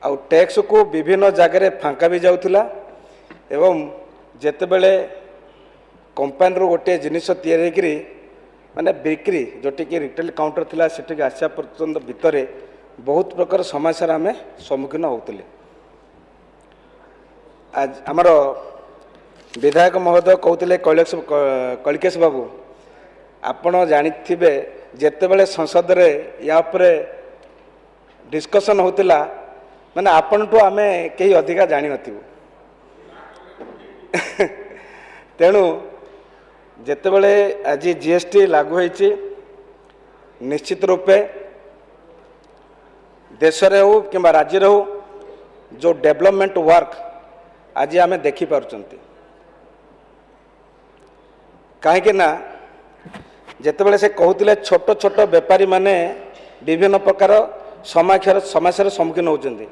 आउ टैक्स को विभिन्न जगह फांका भी जाउथिला एवं जेतेबेले कंपनी रो गोटे जिनिस तैयारी करी माने बिक्री जोटी कि रिटेल काउंटर थिला सेठी आसिया पर्यंत भितर बहुत प्रकार समस्या आम सम्मुखीन होते। आज आमर विधायक महोदय कहते कलिकेश बाबू आपण जानिथिबे जेतेबेले संसद रे या उपरे डिस्कशन होतिला माने आपनठू आमे कई अधिका जानि नथिबु तेणु जेतेबेले आज जीएसटी लागू होईची निश्चित रूपे देश रे हो कि राज्य रे हो जो डेवलपमेंट वर्क आज आमे देखि पारुचंती कहीं ना जेतेबेले से कहते छोट छोट बेपारी माने विभिन्न प्रकार समस्यार सम्मुखीन होती।